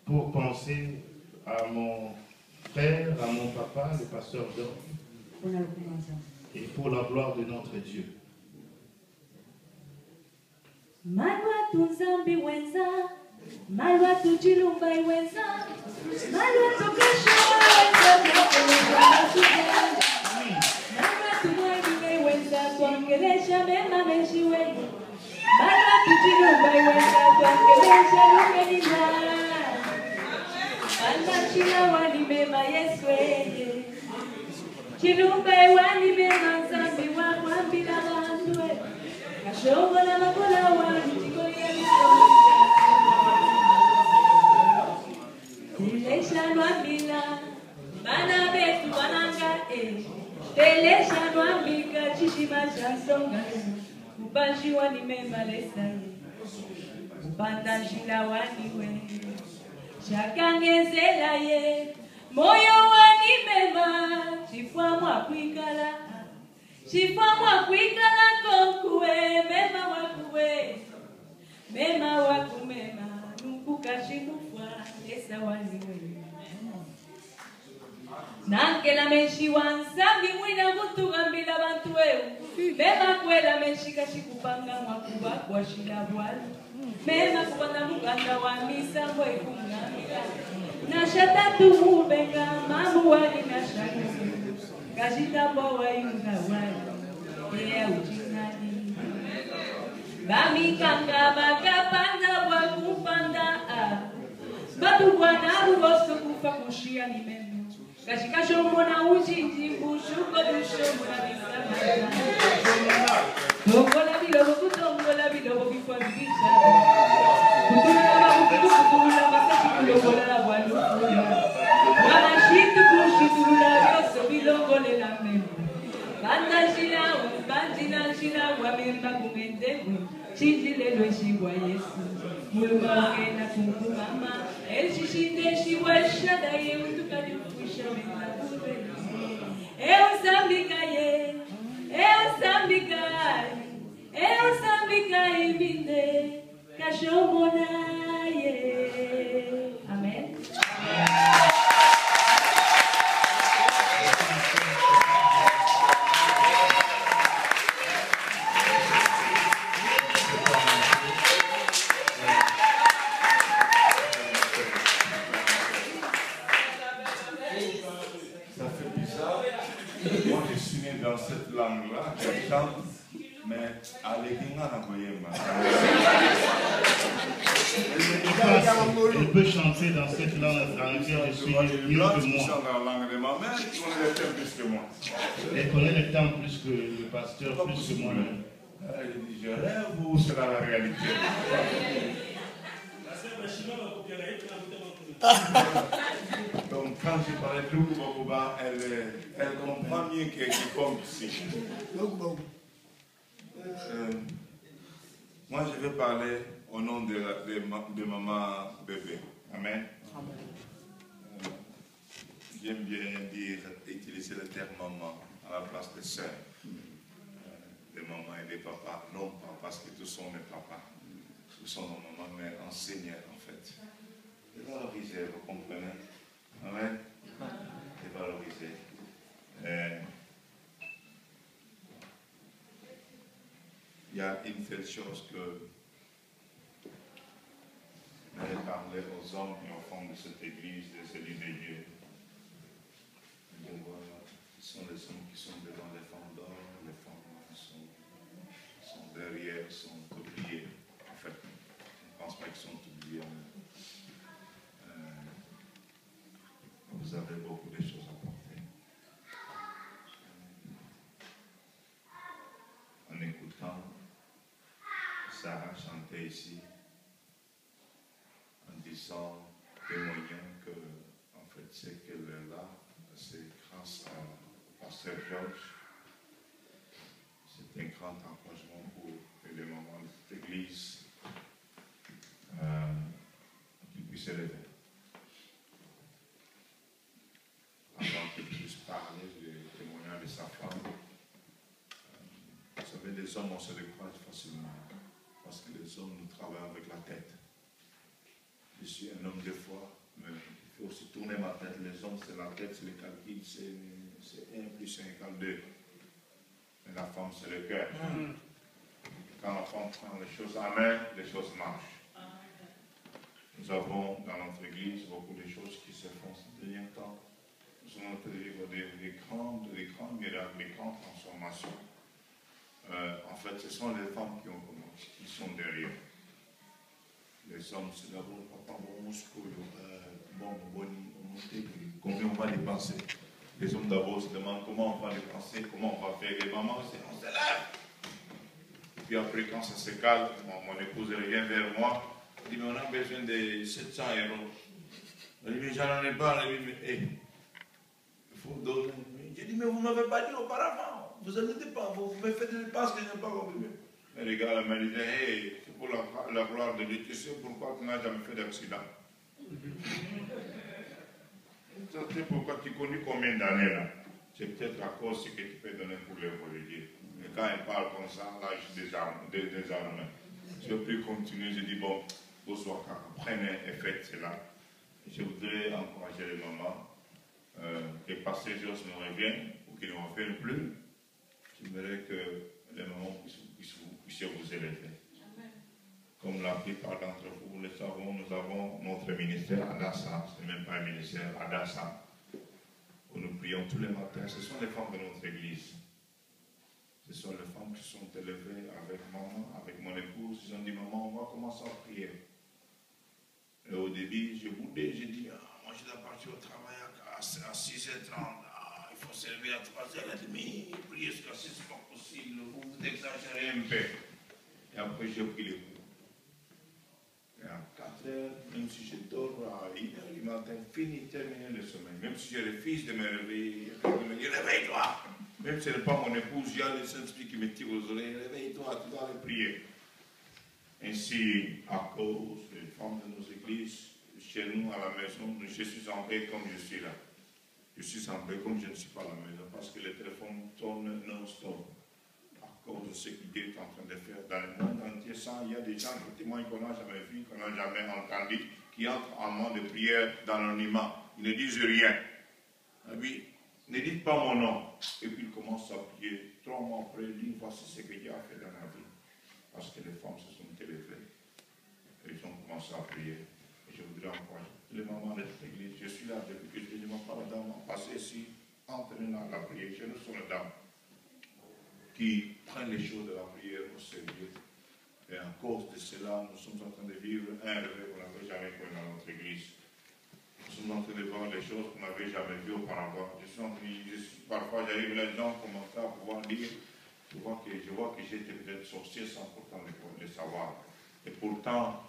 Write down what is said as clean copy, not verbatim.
pour penser à mon frère, à mon papa, le pasteur Dorf, et pour la gloire de notre Dieu. Malwa tunzambi wenza, malwa tujilumba wenza, malwa tukesha malwa tumwengine wenza, tuongelesha mema meshi wenza, malwa tujilumba wenza, tuongelesha lumenina, malwa chila wani mema Yesu eye, chilumba wani mema zambi wakwambila bandwe. Kashobola makola wani chikolia Telesha nwambila Mana betu wananga Telesha nwambika Chishima chansonga Upanshi wani mema lesaye Upanda jila wani we Shakangezela ye Moyo wani mema Chifwa mwa kuikala Chifwa mwa kuikala konkuwe, mema wakuwe, mema wakumema, nukukashimufwa, esa waliwe. Nankela meshi wanzambi mwina kutugambila bantu wewe, mema kwela meshi kashikupanga mwakuba kwa shila bwali, mema kupanda mukanda wa misa mwe kumngamila, na shatatu mubenga mamu wali na shakasi, kashitabo wa yunga wali. Bamikanga bakapanda wakupanda batu bwana uboso kufa kushia ni meno kashikasho mona ujinji mbushuko dusho mona bisama tongola bilobo kutongola bilobo bifwa bibisha kutulula masaki kulogola la bwalu wana shitu kushitulula bioso bilongole la meno Bandina jina wamemba kumendewe Chindile lweshibwa Yesu Muluma ngena kumkumama Elshishinde shibwa shadaye Utukani mfusha mena kure Sambika ibinde Kashomona ye Amen. Dans cette langue-là, je chante, mais à l'église, Elle peut chanter dans cette langue étrangère, je suis mieux que moi. Dans la langue de ma mère, qui connaît le thème plus que moi. Elle connaît le temps plus que le pasteur, plus que moi. Elle dit, je rêve ou c'est la réalité? Donc quand je parlais de Bokuba, elle comprend mieux que quiconque ici. Moi je vais parler au nom de maman bébé. Amen. J'aime bien utiliser le terme maman à la place de sœur. Des mamans et des papas. Non pas parce que tous sont mes papas. Tous sont nos mamans, mais enseignants en fait. Et valoriser, vous comprenez? Amen. Et valoriser. Il y a une seule chose que je vais parler aux hommes et aux femmes de cette église, de celui de Dieu. Ce sont les hommes qui sont devant les femmes d'or, les femmes sont derrière, sont oubliées. En fait, je ne pense pas qu'ils sont oubliés. Vous avez beaucoup de choses à porter. En écoutant Sarah chanter ici, en disant, témoignant que, en fait, c'est qu'elle est là, c'est grâce à Pasteur Georges. C'est un grand encouragement pour les mamans de cette église qu'ils puissent élever. Avant qu'il puisse parler du témoignage de sa femme. Vous savez, les hommes, on se décourage facilement. Parce que les hommes, nous travaillent avec la tête. Je suis un homme de foi, mais il faut aussi tourner ma tête. Les hommes, c'est la tête, c'est le calcul, c'est 1 plus 1 égale 2. Et la femme, c'est le cœur. Quand la femme prend les choses en main, les choses marchent. Nous avons dans notre église beaucoup de choses qui se font ces derniers temps. Nous sommes en train de vivre des grands miracles, des grandes transformations. En fait, ce sont les femmes qui sont derrière. Les hommes, c'est d'abord papa, bon, combien on va dépenser. Les hommes d'abord se demandent comment on va dépenser, comment on va faire. Les mamans, on se lève. Puis après, quand ça se calme, mon épouse revient vers moi. Elle dit, mais on a besoin de 700 €. Elle dit, mais j'en ai pas. Elle dit, mais il faut donner. J'ai dit, mais vous ne m'avez pas dit auparavant. Vous n'en êtes pas. Vous me faites des dépenses que je n'ai pas compris. Et les gars me disaient, hey, c'est pour la gloire de Dieu. Tu sais pourquoi tu n'as jamais fait d'accident? Tu sais pourquoi tu connais combien d'années là? C'est peut-être à cause de ce que tu peux donner pour l'œuvre de Dieu. Et quand il parle comme ça, là, je suis désarmé. Je ne peux plus continuer. Je dis, bon, bonsoir, prenez et faites cela. Je voudrais encourager les mamans que passer les choses me reviennent ou qu'ils ne m'en fassent plus. J'aimerais que les mamans puissent vous élever. Comme la plupart d'entre vous le savons, nous avons notre ministère Adassa, ce n'est même pas un ministère Adassa, où nous prions tous les matins. Ce sont les femmes de notre église. Ce sont les femmes qui sont élevées avec maman, avec mon épouse. Ils ont dit, maman, on va commencer à prier. Et au début, j'ai boudé, j'ai dit, moi je dois partir au travail à 6h30. Il faut se lever à 3h30, prier jusqu'à 6h, c'est pas possible, vous exagérez un peu. Et après, j'ai pris les coups. Et à 4h, même si je dors à 1h du matin, terminé le sommeil. Même si j'ai le fils de me réveiller, il me dit, réveille-toi. Même si ce n'est pas mon épouse, il y a le Saint-Esprit qui me tire aux oreilles, réveille-toi, tu dois aller prier. Ainsi, à cause des femmes de nos églises, chez nous à la maison, je suis en paix comme je suis là. Je suis en paix comme je ne suis pas à la maison, parce que le téléphone tourne non-stop. À cause de ce que Dieu est en train de faire dans le monde entier, il y a des gens qui témoignent qu'on n'a jamais vu, qu'on n'a jamais entendu, qui entrent en mode de prière dans l'anonymat. Ils ne disent rien. Et puis, ne dites pas mon nom. Et puis ils commencent à prier. 3 mois après, ils disent, voici ce que Dieu a fait dans la vie. Parce que les femmes se sont élevées. Et ils ont commencé à prier. Et je voudrais encourager les mamans de cette église. Je suis là depuis que je dis, mon père, dame, passez ici, entrez dans la prière. Chez nous sont les dames qui prennent les choses de la prière au sérieux. Et à cause de cela, nous sommes en train de vivre un rêve qu'on n'avait jamais connu dans notre église. Nous sommes en train de voir des choses qu'on n'avait jamais vues auparavant. Parfois, j'arrive là-dedans, commencer à pouvoir dire, je vois que j'étais peut-être sorcier sans pourtant le savoir. Et pourtant,